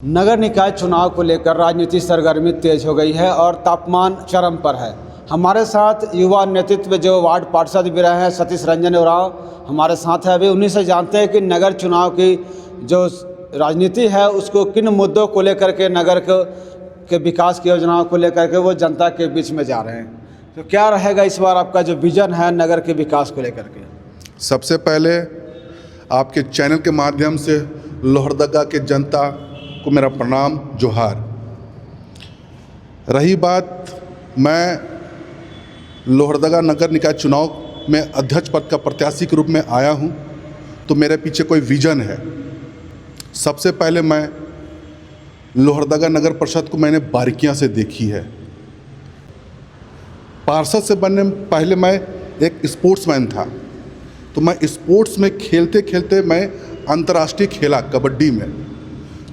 नगर निकाय चुनाव को लेकर राजनीतिक सरगर्मी तेज हो गई है और तापमान चरम पर है। हमारे साथ युवा नेतृत्व जो वार्ड पार्षद भी रहे हैं सतीश रंजन उरांव हमारे साथ है। अभी उन्हीं से जानते हैं कि नगर चुनाव की जो राजनीति है उसको किन मुद्दों को लेकर के नगर के विकास की योजनाओं को लेकर के वो जनता के बीच में जा रहे हैं। तो क्या रहेगा इस बार आपका जो विजन है नगर के विकास को लेकर के? सबसे पहले आपके चैनल के माध्यम से लोहरदगा के जनता को मेरा प्रणाम जोहार। रही बात, मैं लोहरदगा नगर निकाय चुनाव में अध्यक्ष पद का प्रत्याशी के रूप में आया हूं, तो मेरे पीछे कोई विजन है। सबसे पहले मैं लोहरदगा नगर परिषद को मैंने बारीकियां से देखी है। पार्षद से बनने पहले मैं एक स्पोर्ट्समैन था, तो मैं स्पोर्ट्स में खेलते खेलते मैं अंतर्राष्ट्रीय खेला कबड्डी में।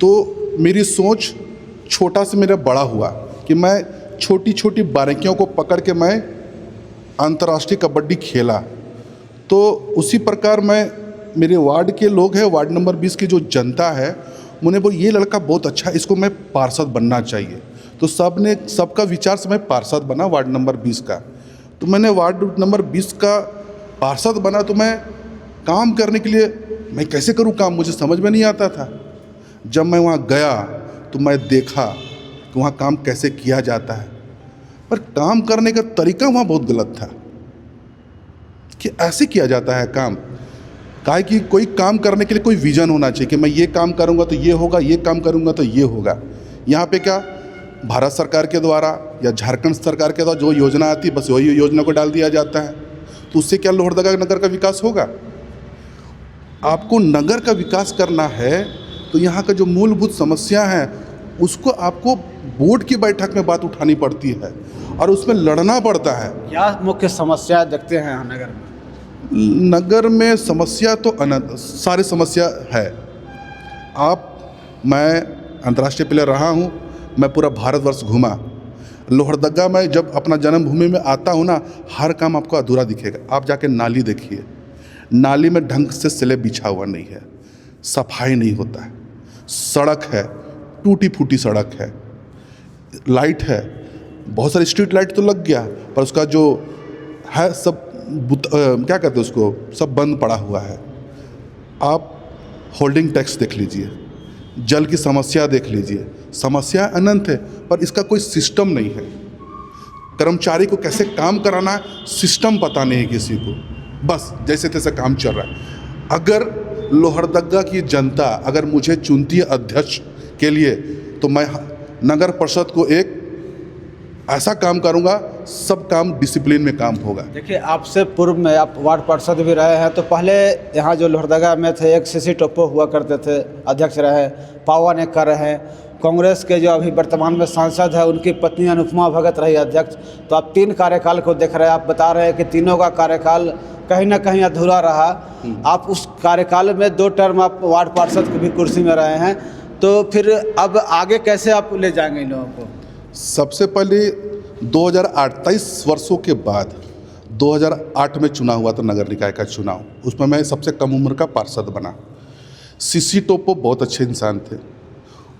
तो मेरी सोच छोटा से मेरा बड़ा हुआ कि मैं छोटी छोटी बारीकियों को पकड़ के मैं अंतर्राष्ट्रीय कबड्डी खेला। तो उसी प्रकार मैं, मेरे वार्ड के लोग हैं, वार्ड नंबर 20 की जो जनता है, उन्हें बोल ये लड़का बहुत अच्छा है, इसको मैं पार्षद बनना चाहिए। तो सबका विचार से मैं पार्षद बना वार्ड नंबर 20 का। तो मैंने वार्ड नंबर 20 का पार्षद बना, तो मैं काम करने के लिए मैं कैसे करूं काम, मुझे समझ में नहीं आता था। जब मैं वहाँ गया तो मैं देखा कि वहाँ काम कैसे किया जाता है, पर काम करने का तरीका वहाँ बहुत गलत था कि ऐसे किया जाता है काम। काहे कि कोई काम करने के लिए कोई विजन होना चाहिए कि मैं ये काम करूँगा तो ये होगा, ये काम करूँगा तो ये होगा। यहाँ पे क्या भारत सरकार के द्वारा या झारखंड सरकार के द्वारा जो योजना आती है बस वही योजना को डाल दिया जाता है। तो उससे क्या लोहरदगा नगर का विकास होगा? आपको नगर का विकास करना है तो यहाँ का जो मूलभूत समस्या है उसको आपको बोर्ड की बैठक में बात उठानी पड़ती है और उसमें लड़ना पड़ता है। क्या मुख्य समस्या देखते हैं यहाँ नगर में? नगर में समस्या तो सारी समस्या है। मैं अंतर्राष्ट्रीय प्लेयर रहा हूँ, मैं पूरा भारतवर्ष घूमा। लोहरदगा में जब अपना जन्मभूमि में आता हूँ ना, हर काम आपको अधूरा दिखेगा। आप जाके नाली देखिए, नाली में ढंग से स्लैब बिछा हुआ नहीं है, सफाई नहीं होता है, सड़क है टूटी फूटी सड़क है, लाइट है, बहुत सारी स्ट्रीट लाइट तो लग गया पर उसका जो है सब क्या कहते हैं उसको, सब बंद पड़ा हुआ है। आप होल्डिंग टैक्स देख लीजिए, जल की समस्या देख लीजिए, समस्या अनंत है पर इसका कोई सिस्टम नहीं है। कर्मचारी को कैसे काम कराना है सिस्टम पता नहीं है किसी को, बस जैसे तैसे काम चल रहा है। अगर लोहरदगा की जनता अगर मुझे चुनती है अध्यक्ष के लिए तो मैं नगर परिषद को एक ऐसा काम करूंगा, सब काम डिसिप्लिन में काम होगा। देखिए, आपसे पूर्व में आप वार्ड पार्षद भी रहे हैं, तो पहले यहाँ जो लोहरदगा में थे एक सीसी टोप्पो हुआ करते थे, अध्यक्ष रहे, पावन एक कर रहे हैं। कांग्रेस के जो अभी वर्तमान में सांसद है उनकी पत्नी अनुपमा भगत रही अध्यक्ष। तो आप 3 कार्यकाल को देख रहे हैं, आप बता रहे हैं कि तीनों का कार्यकाल कहीं ना कहीं अधूरा रहा। आप उस कार्यकाल में 2 टर्म आप वार्ड पार्षद की भी कुर्सी में रहे हैं, तो फिर अब आगे कैसे आप ले जाएंगे इन लोगों को? सबसे पहले 2008 23 वर्षों के बाद 2008 में चुनाव हुआ था नगर निकाय का चुनाव, उसमें मैं सबसे कम उम्र का पार्षद बना। सीसी टोप्पो बहुत अच्छे इंसान थे,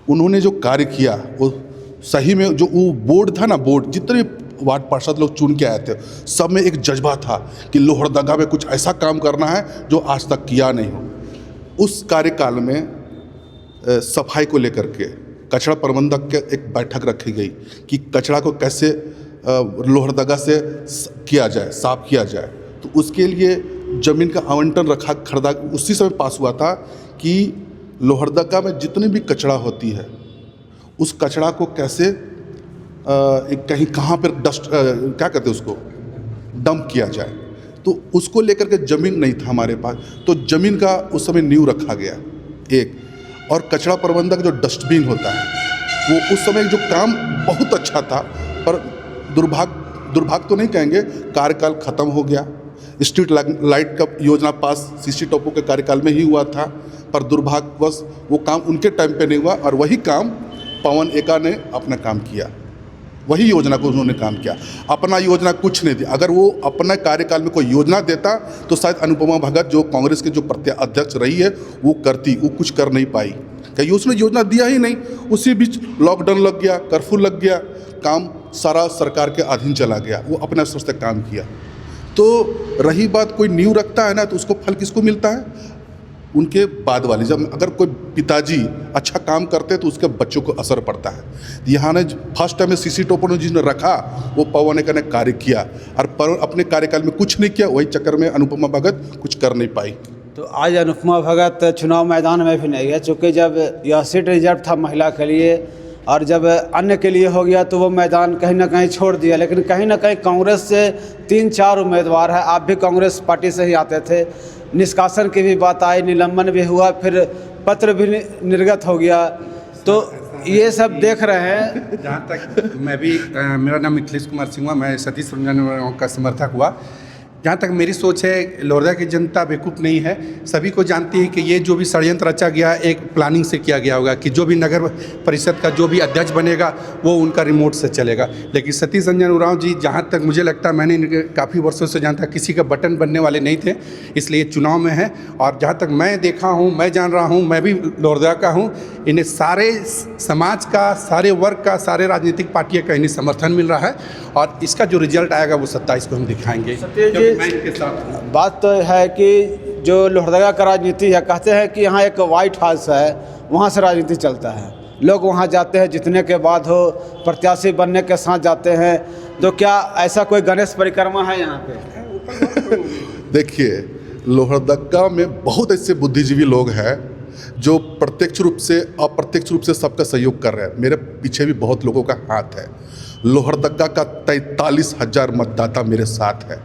उन्होंने जो कार्य किया वो सही में, जो वो बोर्ड था ना, बोर्ड जितने वार्ड पार्षद लोग चुन के आए थे सब में एक जज्बा था कि लोहरदगा में कुछ ऐसा काम करना है जो आज तक किया नहीं हो। उस कार्यकाल में सफाई को लेकर के कचरा प्रबंधक के एक बैठक रखी गई कि कचरा को कैसे लोहरदगा से किया जाए, साफ किया जाए। तो उसके लिए ज़मीन का आवंटन खरीदा, उसी समय पास हुआ था कि लोहरदगा में जितनी भी कचरा होती है उस कचरा को कैसे कहीं कहाँ पर क्या कहते हैं उसको, डंप किया जाए। तो उसको लेकर के ज़मीन नहीं था हमारे पास, तो ज़मीन का उस समय नींव रखा गया एक। और कचरा प्रबंधक जो डस्टबिन होता है वो उस समय जो काम बहुत अच्छा था, पर दुर्भाग्य तो नहीं कहेंगे, कार्यकाल ख़त्म हो गया। स्ट्रीट लाइट का योजना पास सीसी टोप्पो के कार्यकाल में ही हुआ था, पर दुर्भाग्यवश वो काम उनके टाइम पे नहीं हुआ और वही काम पवन एका ने अपना काम किया। वही योजना को उन्होंने काम किया। अपना योजना कुछ नहीं दिया। अगर वो अपने कार्यकाल में कोई योजना देता तो शायद अनुपमा भगत जो कांग्रेस के जो अध्यक्ष रही है वो करती, वो कुछ कर नहीं पाई क्योंकि उसने योजना दिया ही नहीं। उसी बीच लॉकडाउन लग गया, कर्फ्यू लग गया, काम सारा सरकार के अधीन चला गया, वो अपने स्तर से काम किया। तो रही बात कोई नींव रखता है ना तो उसको फल किसको मिलता है? उनके बाद वाले। जब अगर कोई पिताजी अच्छा काम करते तो उसके बच्चों को असर पड़ता है। यहाँ ने फर्स्ट टाइम में सीसी टोपो ने जिसने रखा वो पवन ने कार्य किया और अपने कार्यकाल में कुछ नहीं किया, वही चक्कर में अनुपमा भगत कुछ कर नहीं पाई। तो आज अनुपमा भगत चुनाव मैदान में भी नहीं है, चूँकि जब यह सीट रिजर्व था महिला के लिए और जब अन्य के लिए हो गया तो वो मैदान कहीं ना कहीं छोड़ दिया। लेकिन कहीं ना कहीं कांग्रेस से 3-4 उम्मीदवार हैं, आप भी कांग्रेस पार्टी से ही आते थे, निष्कासन की भी बात आई, निलंबन भी हुआ, फिर पत्र भी निर्गत हो गया। तो ये सब देख रहे हैं। जहाँ तक मैं भी मेरा नाम मिथिलेश कुमार सिंह हुआ, मैं सतीश रंजन का समर्थक हुआ। जहाँ तक मेरी सोच है, लोहरदगा की जनता बेवकूफ़ नहीं है, सभी को जानती है कि ये जो भी षड्यंत्र रचा गया एक प्लानिंग से किया गया होगा कि जो भी नगर परिषद का जो भी अध्यक्ष बनेगा वो उनका रिमोट से चलेगा। लेकिन सतीश रंजन उरांव जी, जहाँ तक मुझे लगता है, मैंने इनके काफ़ी वर्षों से जानता, किसी का बटन बनने वाले नहीं थे, इसलिए चुनाव में है। और जहाँ तक मैं देखा हूँ, मैं जान रहा हूँ, मैं भी लोहरदगा का हूँ, इन्हें सारे समाज का, सारे वर्ग का, सारे राजनीतिक पार्टियों का इन्हें समर्थन मिल रहा है और इसका जो रिजल्ट आएगा वो 27 को हम दिखाएंगे। मैं इनके साथ हूं। बात तो है कि जो लोहरदगा का राजनीति है, कहते हैं कि यहाँ एक वाइट हाउस है, वहाँ से राजनीति चलता है, लोग वहाँ जाते हैं जितने के बाद हो, प्रत्याशी बनने के साथ जाते हैं। तो क्या ऐसा कोई गणेश परिक्रमा है यहाँ पे? देखिए, लोहरदगा में बहुत ऐसे बुद्धिजीवी लोग हैं जो प्रत्यक्ष रूप से अप्रत्यक्ष रूप से सबका सहयोग कर रहे हैं। मेरे पीछे भी बहुत लोगों का हाथ है। लोहरदगा का 43,000 मतदाता मेरे साथ है,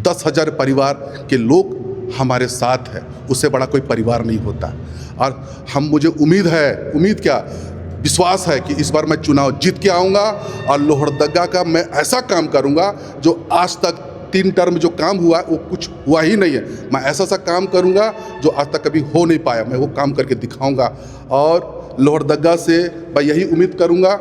10,000 परिवार के लोग हमारे साथ है, उससे बड़ा कोई परिवार नहीं होता। और मुझे उम्मीद क्या, विश्वास है कि इस बार मैं चुनाव जीत के आऊँगा और लोहरदगा का मैं ऐसा काम करूँगा जो आज तक 3 टर्म जो काम हुआ वो कुछ हुआ ही नहीं है। मैं ऐसा काम करूँगा जो आज तक कभी हो नहीं पाया, मैं वो काम करके दिखाऊँगा। और लोहरदगा से मैं यही उम्मीद करूँगा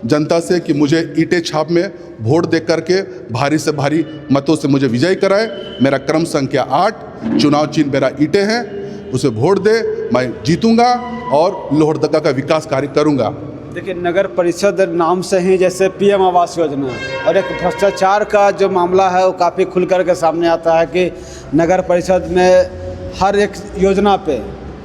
जनता से कि मुझे ईंटें छाप में वोट दे करके भारी से भारी मतों से मुझे विजयी कराए। मेरा क्रम संख्या 8, चुनाव चिन्ह मेरा ईंटें हैं, उसे वोट दे, मैं जीतूंगा और लोहरदगा का विकास कार्य करूंगा। देखिए, नगर परिषद नाम से ही जैसे पीएम आवास योजना और एक भ्रष्टाचार का जो मामला है वो काफ़ी खुल कर के सामने आता है कि नगर परिषद में हर एक योजना पे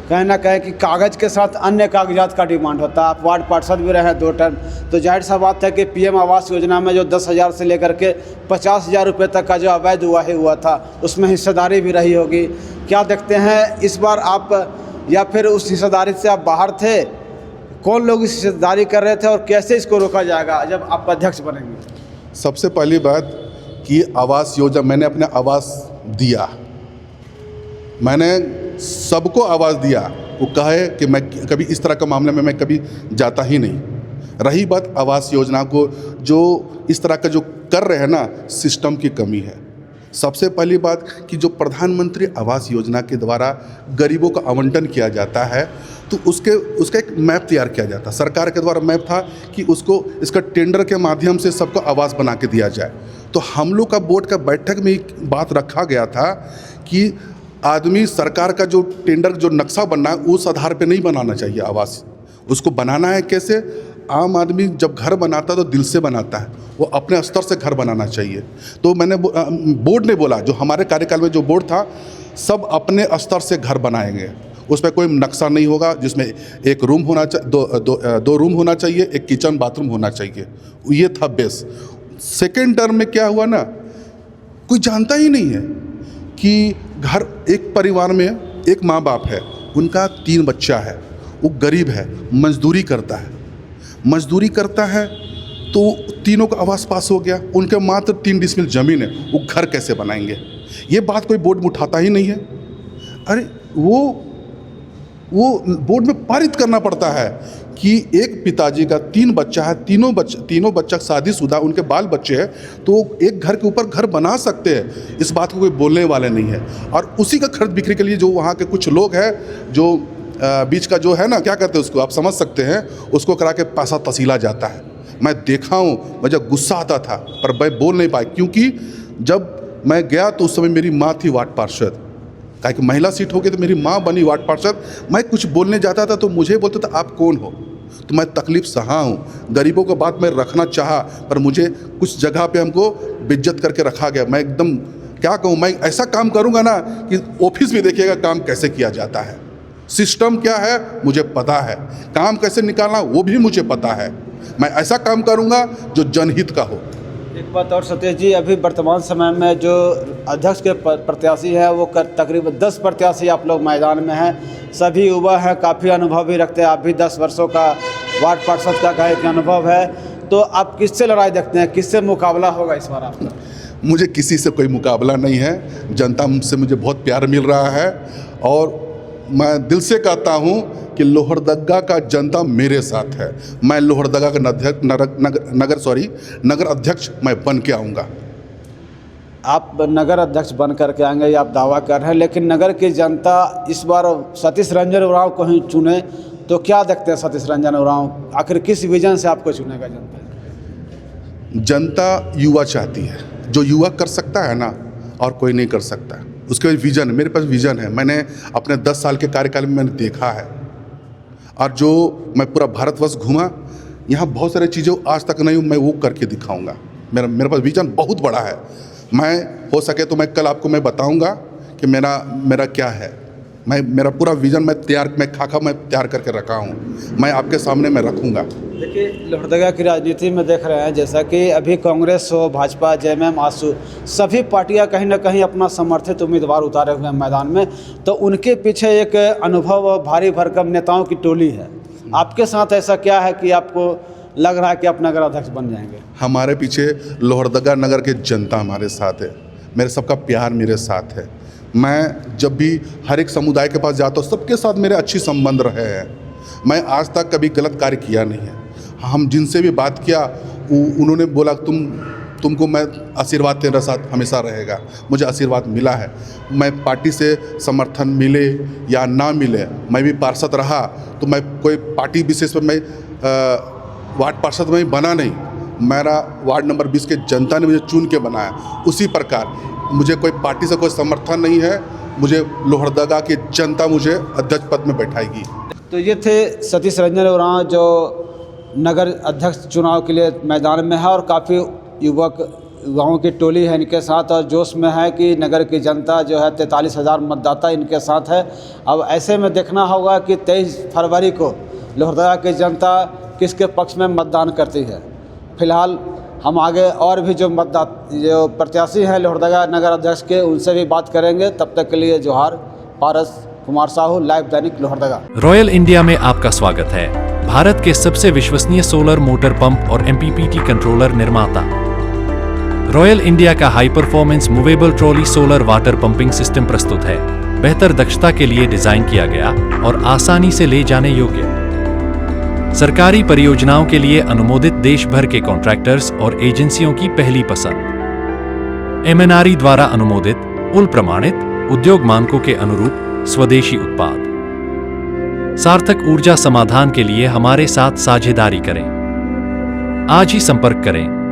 कहीं ना कहीं कि कागज़ के साथ अन्य कागजात का डिमांड होता है। आप वार्ड पार्षद भी रहे हैं 2 टर्म, तो जाहिर सा बात है कि पीएम आवास योजना में जो 10,000 से लेकर के 50,000 रुपये तक का जो अवैध हुआ था उसमें हिस्सेदारी भी रही होगी। क्या देखते हैं इस बार आप, या फिर उस हिस्सेदारी से आप बाहर थे? कौन लोग इस हिस्सेदारी कर रहे थे और कैसे इसको रोका जाएगा जब आप अध्यक्ष बनेंगे? सबसे पहली बात कि आवास योजना मैंने अपने आवास दिया, मैंने सबको आवाज़ दिया। वो कहे कि मैं कभी इस तरह का मामले में मैं कभी जाता ही नहीं। रही बात आवास योजना को, जो इस तरह का जो कर रहे हैं ना, सिस्टम की कमी है। सबसे पहली बात कि जो प्रधानमंत्री आवास योजना के द्वारा गरीबों का आवंटन किया जाता है तो उसका एक मैप तैयार किया जाता है। सरकार के द्वारा मैप था कि उसको इसका टेंडर के माध्यम से सबको आवास बना के दिया जाए। तो हम लोग का बोर्ड का बैठक में एक बात रखा गया था कि आदमी सरकार का जो टेंडर जो नक्शा बनना है उस आधार पे नहीं बनाना चाहिए आवास। उसको बनाना है कैसे? आम आदमी जब घर बनाता है तो दिल से बनाता है, वो अपने स्तर से घर बनाना चाहिए। तो मैंने बोर्ड ने बोला, जो हमारे कार्यकाल में जो बोर्ड था, सब अपने स्तर से घर बनाएंगे, उसमें कोई नक्शा नहीं होगा, जिसमें एक रूम होना चाहिए, दो रूम होना चाहिए, एक किचन बाथरूम होना चाहिए। ये था बेस। सेकेंड टर्म में क्या हुआ ना, कोई जानता ही नहीं है कि घर, एक परिवार में एक माँ बाप है, उनका 3 बच्चा है, वो गरीब है, मजदूरी करता है तो तीनों का आवास पास हो गया, उनके मात्र 3 डिसमिल ज़मीन है, वो घर कैसे बनाएंगे? ये बात कोई बोर्ड में उठाता ही नहीं है। अरे वो बोर्ड में पारित करना पड़ता है कि एक पिताजी का 3 बच्चा है, तीनों बच्चा शादीशुदा, उनके बाल बच्चे हैं, तो एक घर के ऊपर घर बना सकते हैं। इस बात को कोई बोलने वाले नहीं है। और उसी का खरीद बिक्री के लिए जो वहाँ के कुछ लोग हैं, जो बीच का जो है ना, क्या कहते हैं उसको, आप समझ सकते हैं, उसको करा के पैसा तसीला जाता है। मैं देखा हूँ, मुझे गुस्सा आता था पर मैं बोल नहीं पाया, क्योंकि जब मैं गया तो उस समय मेरी माँ थी वार्ड पार्षद, काहे कि महिला सीट हो गई तो मेरी माँ बनी वार्ड पार्षद। मैं कुछ बोलने जाता था तो मुझे बोलते थे आप कौन हो, तो मैं तकलीफ़ सहा हूँ, गरीबों को बात मैं रखना चाहा पर मुझे कुछ जगह पे हमको बेइज्जत करके रखा गया। मैं एकदम क्या कहूँ, मैं ऐसा काम करूँगा ना कि ऑफिस में देखिएगा काम कैसे किया जाता है, सिस्टम क्या है मुझे पता है, काम कैसे निकालना वो भी मुझे पता है। मैं ऐसा काम करूँगा जो जनहित का हो। एक बात और सतीश जी, अभी वर्तमान समय में जो अध्यक्ष के प्रत्याशी हैं वो तकरीबन 10 प्रत्याशी आप लोग मैदान में हैं, सभी युवा हैं, काफ़ी अनुभव भी रखते हैं। आप भी 10 वर्षों का वार्ड पार्षद का कहे कि अनुभव है, तो आप किससे लड़ाई देखते हैं, किससे मुकाबला होगा इस बार आपका? मुझे किसी से कोई मुकाबला नहीं है, जनता से मुझे बहुत प्यार मिल रहा है और मैं दिल से कहता हूँ कि लोहरदगा का जनता मेरे साथ है। मैं लोहरदगा का नगर अध्यक्ष मैं बन के आऊँगा। आप नगर अध्यक्ष बन करके आएंगे ये आप दावा कर रहे हैं, लेकिन नगर की जनता इस बार सतीश रंजन उरांव को ही चुने तो क्या देखते हैं सतीश रंजन उरांव, आखिर किस विजन से आपको चुनेगा जनता? जनता युवा चाहती है, जो युवा कर सकता है ना और कोई नहीं कर सकता, उसके विज़न, मेरे पास विज़न है। मैंने अपने 10 साल के कार्यकाल में मैंने देखा है और जो मैं पूरा भारतवर्ष घूमा, यहाँ बहुत सारी चीज़ें आज तक नहीं हूँ, मैं वो करके दिखाऊंगा। मेरे पास विज़न बहुत बड़ा है। मैं हो सके तो मैं कल आपको मैं बताऊंगा कि मेरा क्या है। मेरा पूरा विज़न मैं तैयार करके रखा हूँ, मैं आपके सामने मैं रखूँगा। देखिए, लोहरदगा की राजनीति में देख रहे हैं जैसा कि अभी कांग्रेस हो, भाजपा, जेएमएम, आसू, सभी पार्टियां कहीं ना कहीं अपना समर्थित उम्मीदवार उतारे हुए हैं मैदान में, तो उनके पीछे एक अनुभव और भारी भरकम नेताओं की टोली है। आपके साथ ऐसा क्या है कि आपको लग रहा है कि आप नगर अध्यक्ष बन जाएंगे? हमारे पीछे लोहरदगा नगर के जनता हमारे साथ है, मेरे सबका प्यार मेरे साथ है। मैं जब भी हर एक समुदाय के पास जाता हूँ, सबके साथ मेरे अच्छी संबंध रहे हैं। मैं आज तक कभी गलत कार्य किया नहीं है। हम जिनसे भी बात किया उन्होंने बोला तुमको मैं आशीर्वाद तेरे साथ हमेशा रहेगा। मुझे आशीर्वाद मिला है। मैं पार्टी से समर्थन मिले या ना मिले, मैं भी पार्षद रहा तो मैं कोई पार्टी विशेष पर मैं वार्ड पार्षद में बना नहीं, मेरा वार्ड नंबर 20 के जनता ने मुझे चुन के बनाया। उसी प्रकार मुझे कोई पार्टी से कोई समर्थन नहीं है, मुझे लोहरदगा की जनता मुझे अध्यक्ष पद में बैठाएगी। तो ये थे सतीश रंजन उरांव जो नगर अध्यक्ष चुनाव के लिए मैदान में है और काफ़ी युवाओं की टोली है इनके साथ और जोश में है कि नगर की जनता जो है 43,000 मतदाता इनके साथ है। अब ऐसे में देखना होगा कि 23 फरवरी को लोहरदगा की जनता किसके पक्ष में मतदान करती है। फिलहाल हम आगे और भी जो प्रत्याशी हैं लोहरदगा नगर अध्यक्ष के, उनसे भी बात करेंगे। तब तक के लिए जोहार। पारस कुमार साहू, लाइव दैनिक लोहरदगा। रॉयल इंडिया में आपका स्वागत है। भारत के सबसे विश्वसनीय सोलर मोटर पंप और MPPT कंट्रोलर निर्माता। रॉयल इंडिया का high performance movable trolley solar water pumping system प्रस्तुत है। बेहतर दक्षता के लिए डिजाइन किया गया और आसानी से ले जाने योग्य। सरकारी परियोजनाओं के लिए अनुमोदित देश भर के कॉन्ट्रैक्टर्स और एजेंसियों की पहली पसंद। MNRE द्वारा अनुमोदित, उल प्रमाणित, उद्योग मानकों के अनुरूप स्वदेशी उत्पाद। सार्थक ऊर्जा समाधान के लिए हमारे साथ साझेदारी करें। आज ही संपर्क करें।